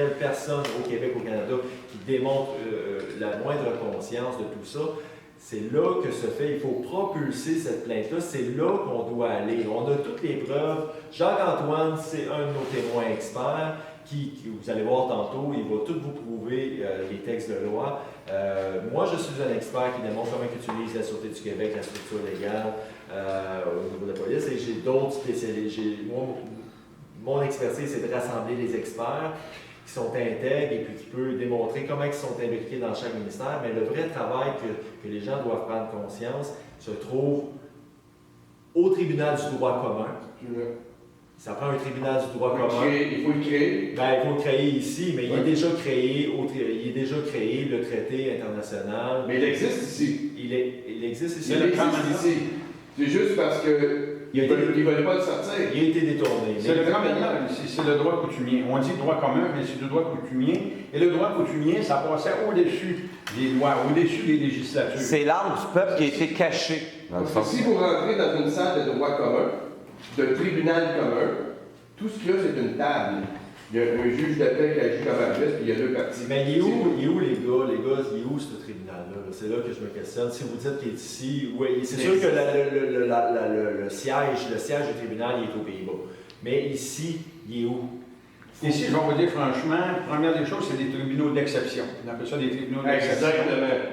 quelle personne au Québec, au Canada, qui démontre la moindre conscience de tout ça. C'est là que se fait, il faut propulser cette plainte-là, c'est là qu'on doit aller. On a toutes les preuves. Jacques-Antoine, c'est un de nos témoins experts qui, vous allez voir tantôt, il va tout vous prouver les textes de loi. Moi, je suis un expert qui démontre comment utilise la Sûreté du Québec, la structure légale au niveau de la police, et j'ai d'autres spécialistes. Mon expertise, c'est de rassembler les experts qui sont intègres et puis qui peuvent démontrer comment ils sont impliqués dans chaque ministère. Mais le vrai travail que les gens doivent prendre conscience se trouve au tribunal du droit commun. Ça prend un tribunal du droit commun. Il faut le créer. Ben, il faut le créer ici, mais il est déjà créé, le traité international. Mais il existe ici. Il existe ici. Il existe ici. C'est juste parce que ils ne veulent pas le sortir. Il a été détourné. C'est le grand maintenant, c'est le droit coutumier. On dit droit commun, mais c'est le droit coutumier. Et le droit coutumier, ça passait au-dessus des lois, au-dessus des législatures. C'est l'arme du peuple qui a été cachée. Parce que si vous rentrez dans une salle de droit commun, de tribunal commun, tout ce qu'il y a, c'est une table. Il y a un juge de paix qui agit comme arbitre, puis il y a deux parties. Mais il est où les gars? Les gars, il est où ce tribunal-là? C'est là que je me questionne. Si vous dites qu'il est ici, oui, c'est sûr que le siège du tribunal, il est aux Pays-Bas. Mais ici, il est où? Ici, je vais vous dire franchement, première des choses, c'est des tribunaux d'exception. On appelle ça des tribunaux d'exception.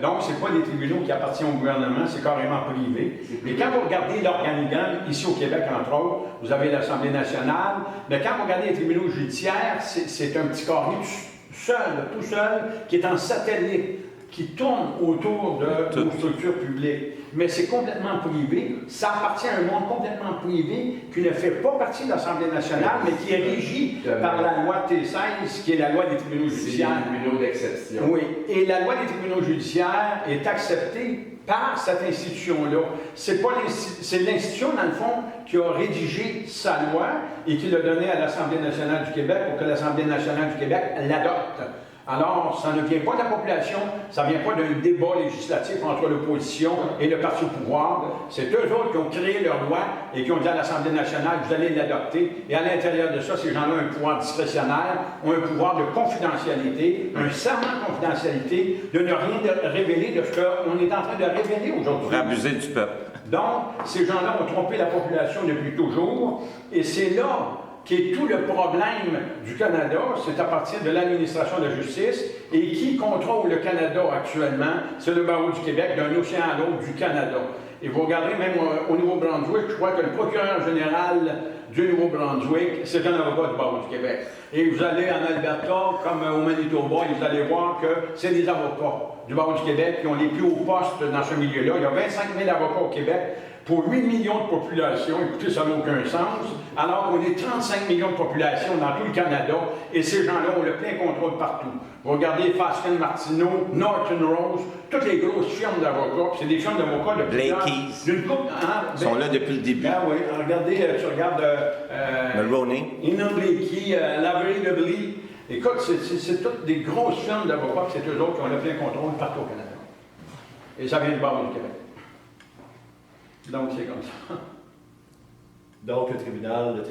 Donc, ce n'est pas des tribunaux qui appartiennent au gouvernement, c'est carrément privé. Mais quand vous regardez l'organigramme, ici au Québec, entre autres, vous avez l'Assemblée nationale, mais quand vous regardez les tribunaux judiciaires, c'est un petit carré tout seul, qui est en satellite, qui tourne autour de nos structures publiques. Mais c'est complètement privé. Ça appartient à un monde complètement privé qui ne fait pas partie de l'Assemblée nationale, mais qui est régi par la loi T16, qui est la loi des tribunaux judiciaires. C'est des tribunaux d'exception. Oui. Et la loi des tribunaux judiciaires est acceptée par cette institution-là. C'est l'institution, dans le fond, qui a rédigé sa loi et qui l'a donnée à l'Assemblée nationale du Québec pour que l'Assemblée nationale du Québec l'adopte. Alors, ça ne vient pas de la population, ça ne vient pas d'un débat législatif entre l'opposition et le parti au pouvoir. C'est eux autres qui ont créé leur loi et qui ont dit à l'Assemblée nationale, vous allez l'adopter. Et à l'intérieur de ça, ces gens-là ont un pouvoir discrétionnaire, ont un pouvoir de confidentialité, un serment de confidentialité, de ne rien révéler de ce qu'on est en train de révéler aujourd'hui. Pour abuser du peuple. Donc, ces gens-là ont trompé la population depuis toujours, et c'est là qui est tout le problème du Canada, c'est à partir de l'administration de la justice, et qui contrôle le Canada actuellement, c'est le barreau du Québec, d'un océan à l'autre du Canada. Et vous regardez même au Nouveau-Brunswick, je crois que le procureur général du Nouveau-Brunswick, c'est un avocat du barreau du Québec. Et vous allez en Alberta, comme au Manitoba, et vous allez voir que c'est des avocats du barreau du Québec qui ont les plus hauts postes dans ce milieu-là. Il y a 25 000 avocats au Québec pour 8 millions de population. Écoutez, ça n'a aucun sens. Alors qu'on est 35 millions de population dans tout le Canada, et ces gens-là ont le plein contrôle partout. Vous regardez Fasken Martineau, Norton Rose, toutes les grosses firmes d'avocats, puis c'est des firmes d'avocats de Blakey's. d'une couple. Ils sont là depuis le début. Ah oui, regardez, tu regardes Mulroney. Inan Blakey, Lavery Dudley. Écoute, c'est toutes des grosses firmes d'avocats, puis c'est eux autres qui ont le plein contrôle partout au Canada. Et ça vient du barreau du Québec. Donc, c'est comme ça. Donc, le tribunal,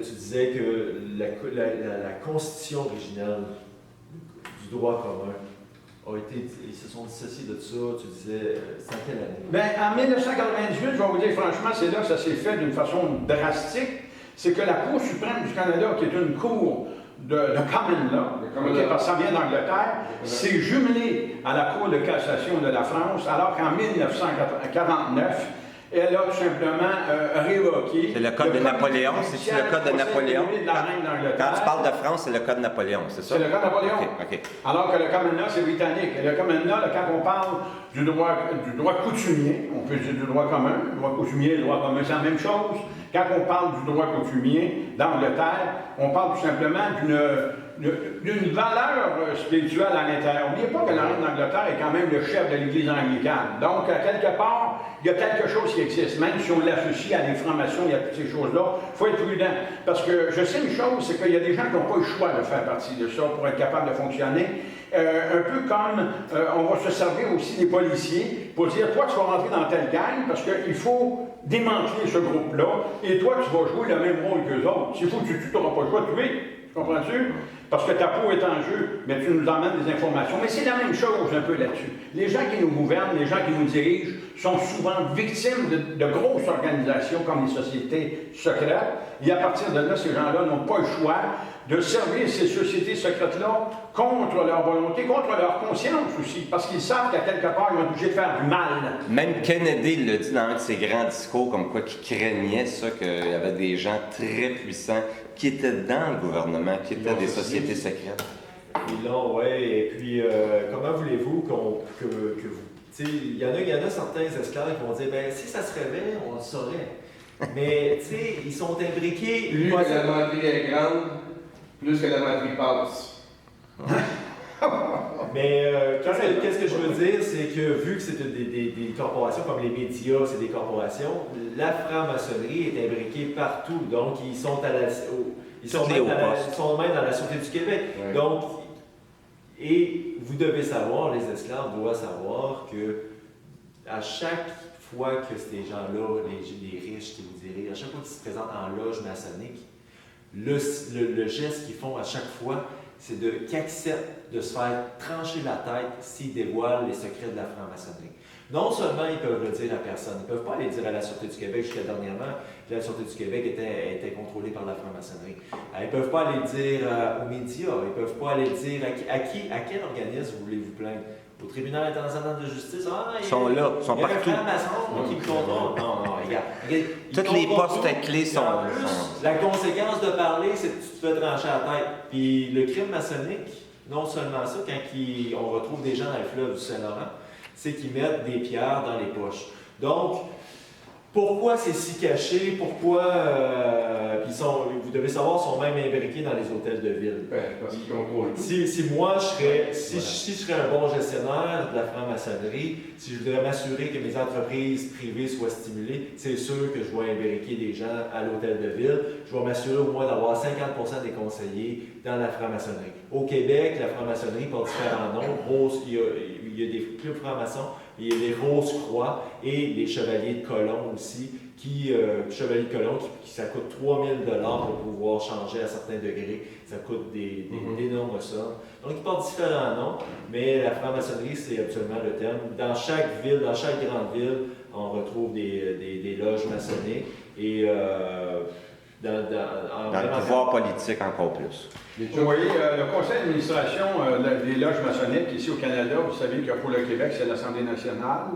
tu disais que la constitution originale du droit commun ils se sont dissociés de ça, tu disais, c'est en quelle année? Bien, en 1998, je vais vous dire franchement, c'est là que ça s'est fait d'une façon drastique. C'est que la Cour suprême du Canada, qui est une cour de common law, parce que ça vient d'Angleterre, s'est jumelée à la Cour de cassation de la France, alors qu'en 1949, elle a tout simplement révoqué. C'est le code de Napoléon, c'est le code de Napoléon. Quand tu parles de France, c'est le code de Napoléon, c'est ça? C'est le code de Napoléon. Okay. Alors que le common law, c'est britannique. Et le common law, quand on parle du droit coutumier, on peut dire du droit commun, le droit coutumier et le droit commun, c'est la même chose. Quand on parle du droit coutumier d'Angleterre, on parle tout simplement d'une valeur spirituelle à l'intérieur. N'oubliez pas que la reine d'Angleterre est quand même le chef de l'Église anglicane. Donc, quelque part, il y a quelque chose qui existe. Même si on l'associe à des francs-maçons, il y a toutes ces choses-là, il faut être prudent. Parce que je sais une chose, c'est qu'il y a des gens qui n'ont pas le choix de faire partie de ça pour être capable de fonctionner. Un peu comme on va se servir aussi des policiers pour dire, toi, tu vas rentrer dans telle gang parce qu'il faut démanteler ce groupe-là et toi, tu vas jouer le même rôle qu'eux autres. S'il faut que tu n'auras pas le choix de tuer. Comprends-tu? Parce que ta peau est en jeu, mais tu nous emmènes des informations. Mais c'est la même chose un peu là-dessus. Les gens qui nous gouvernent, les gens qui nous dirigent, sont souvent victimes de grosses organisations comme les sociétés secrètes. Et à partir de là, ces gens-là n'ont pas le choix de servir ces sociétés secrètes-là contre leur volonté, contre leur conscience aussi, parce qu'ils savent qu'à quelque part, ils vont être obligés de faire du mal. Même Kennedy l'a dit dans un de ses grands discours, comme quoi qu'il craignait ça, qu'il y avait des gens très puissants qui étaient dans le gouvernement, qui étaient des sociétés secrètes. Ils l'ont, oui. Et puis, comment voulez-vous que vous... Il y en a certains esclaves qui vont dire, ben si ça se révèle, on le saurait. Mais, tu sais, ils sont imbriqués... Plus que la menterie est grande, plus que la menterie passe. Mais qu'est-ce que je veux dire, c'est que vu que c'est des corporations comme les médias, c'est des corporations, la franc-maçonnerie est imbriquée partout. Donc, ils sont même dans la Sûreté du Québec. Ouais. Donc, et vous devez savoir, les esclaves doivent savoir que à chaque fois que ces gens-là, les riches qui vous dirigent, à chaque fois qu'ils se présentent en loge maçonnique, le geste qu'ils font à chaque fois, c'est qu'ils acceptent de se faire trancher la tête s'ils dévoilent les secrets de la franc-maçonnerie. Non seulement ils peuvent le dire à personne, ils ne peuvent pas aller dire à la Sûreté du Québec, jusqu'à dernièrement, la Sûreté du Québec était contrôlée par la franc-maçonnerie. Ils ne peuvent pas aller le dire aux médias, ils ne peuvent pas aller le dire à quel organisme voulez-vous plaindre? Au tribunal international de justice, ils sont là, ils sont partout. Il y a un franc-maçon qui me contrôle. Non, regarde. Toutes les postes clés sont là. La conséquence de parler, c'est que tu te fais trancher la tête. Puis le crime maçonnique, non seulement ça, quand on retrouve des gens dans le fleuve du Saint-Laurent, c'est qu'ils mettent des pierres dans les poches. Donc, pourquoi c'est si caché? Pourquoi vous devez savoir, ils sont même imbriqués dans les hôtels de ville. Parce qu'ils contrôlent tout. Si moi, je serais un bon gestionnaire de la franc-maçonnerie, si je voudrais m'assurer que mes entreprises privées soient stimulées, c'est sûr que je vais imbriquer des gens à l'hôtel de ville. Je vais m'assurer au moins d'avoir 50% des conseillers dans la franc-maçonnerie. Au Québec, la franc-maçonnerie porte différents noms. Il y a des clubs francs-maçons, il y a les Rose-Croix et les Chevaliers de Colomb aussi, Chevaliers de Colomb, ça coûte 3 000 $ pour pouvoir changer à certains degrés. Ça coûte d'énormes sommes. Donc, ils portent différents noms, mais la franc-maçonnerie, c'est absolument le terme. Dans chaque ville, dans chaque grande ville, on retrouve des loges maçonniques et dans le pouvoir politique encore plus. Vous voyez, le conseil d'administration des loges maçonniques ici au Canada, vous savez que pour le Québec, c'est l'Assemblée nationale.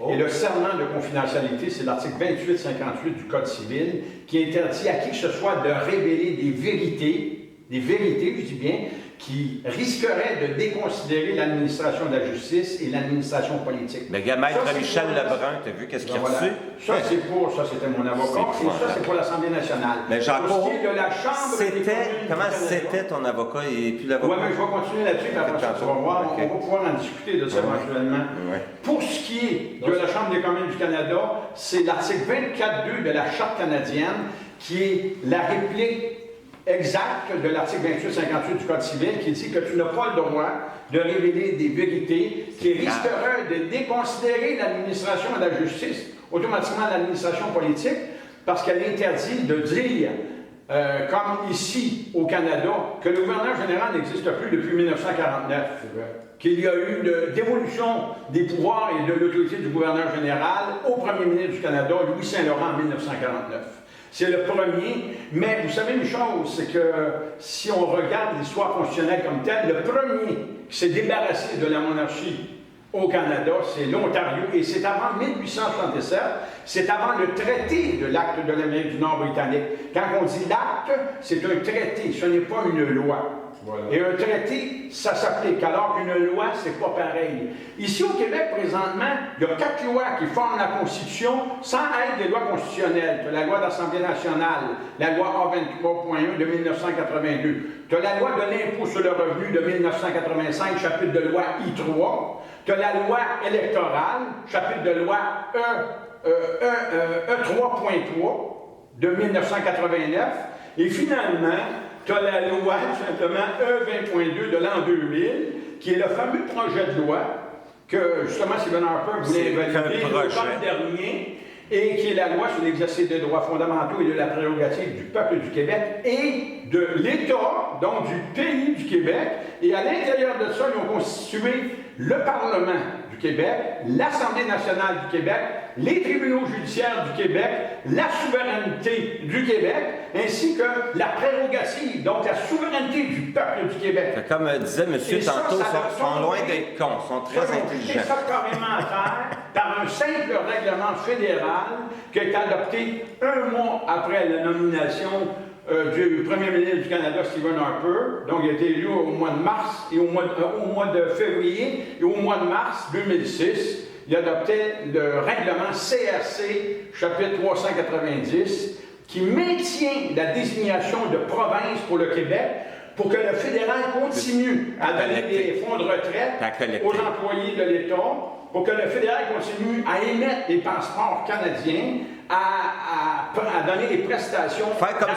Et le serment de confidentialité, c'est l'article 28-58 du Code civil, qui interdit à qui que ce soit de révéler des vérités, je dis bien, qui risqueraient de déconsidérer l'administration de la justice et l'administration politique. Mais Maître Michel Lebrun, t'as vu qu'est-ce qu'il a reçu? Ça, c'était mon avocat, et ça, c'est pour l'Assemblée nationale. Mais Jean-Paul, de la Chambre comment c'était ton avocat et puis l'avocat? Oui, mais je vais continuer là-dessus, puis après ça, tu vas voir, on va pouvoir en discuter de ça éventuellement. Pour ce qui est de la Chambre des communes du Canada, c'est l'article 24.2 de la Charte canadienne qui est la réplique exact de l'article 28-58 du Code civil qui dit que tu n'as pas le droit de révéler des vérités qui risqueraient de déconsidérer l'administration de la justice, automatiquement l'administration politique, parce qu'elle interdit de dire, comme ici au Canada, que le gouverneur général n'existe plus depuis 1949, qu'il y a eu une dévolution des pouvoirs et de l'autorité du gouverneur général au premier ministre du Canada, Louis Saint-Laurent, en 1949. C'est le premier, mais vous savez une chose, c'est que si on regarde l'histoire constitutionnelle comme telle, le premier qui s'est débarrassé de la monarchie au Canada, c'est l'Ontario, et c'est avant 1867, c'est avant le traité de l'acte de l'Amérique du Nord britannique. Quand on dit l'acte, c'est un traité, ce n'est pas une loi. Voilà. Et un traité, ça s'applique, alors qu'une loi, c'est pas pareil. Ici au Québec, présentement, il y a 4 lois qui forment la Constitution sans être des lois constitutionnelles. Tu as la loi d'Assemblée nationale, la loi A23.1 de 1982. Tu as la loi de l'impôt sur le revenu de 1985, chapitre de loi I3. Tu as la loi électorale, chapitre de loi E3.3 de 1989. Et finalement, tu as la loi, tout simplement, E20.2 de l'an 2000, qui est le fameux projet de loi que, justement, Stephen Harper voulait valider l'automne dernier, et qui est la loi sur l'exercice des droits fondamentaux et de la prérogative du peuple du Québec et de l'État, donc du pays du Québec. Et à l'intérieur de ça, ils ont constitué le Parlement du Québec, l'Assemblée nationale du Québec, les tribunaux judiciaires du Québec, la souveraineté du Québec, ainsi que la prérogative, donc la souveraineté du peuple du Québec. Comme disait monsieur Et ça, tantôt, ça ils sont loin d'être cons, ils sont très intelligents. Ça carrément à terre par un simple règlement fédéral qui a été adopté un mois après la nomination du premier ministre du Canada, Stephen Harper. Donc, il a été élu au mois de mars et au mois de février et au mois de mars 2006. Il adoptait le règlement CRC, chapitre 390, qui maintient la désignation de province pour le Québec pour que le fédéral continue à donner des fonds de retraite aux employés de l'État, pour que le fédéral continue à émettre des passeports canadiens, à donner des prestations. Faire comme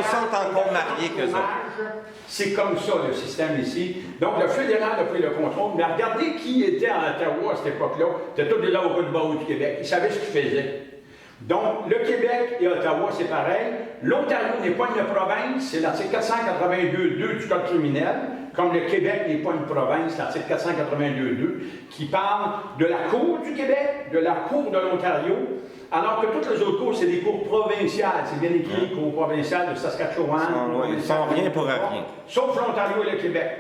ça, on est encore mariés qu'eux autres. C'est comme ça le système ici. Donc le fédéral a pris le contrôle. Mais regardez qui était à Ottawa à cette époque-là. C'était tous des avocats du barreau du Québec. Ils savaient ce qu'ils faisaient. Donc le Québec et Ottawa, c'est pareil. L'Ontario n'est pas une province, c'est l'article 482.2 du Code criminel. Comme le Québec n'est pas une province, l'article 482.2, qui parle de la Cour du Québec, de la Cour de l'Ontario, alors que toutes les autres cours, c'est des cours provinciales. C'est bien écrit, cours provinciales de Saskatchewan. Ils sont rien pour rien. Sauf l'Ontario et le Québec.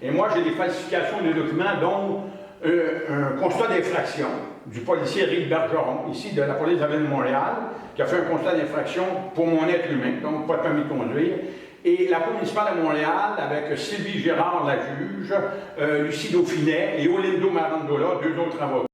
Et moi, j'ai des falsifications de documents, dont un constat d'infraction du policier Éric Bergeron, ici de la police de la Ville de Montréal, qui a fait un constat d'infraction pour mon être humain, donc pas de permis de conduire. Et la Cour municipale de Montréal, avec Sylvie Gérard, la juge, Lucie Dauphinet et Olindo Marandola, deux autres avocats.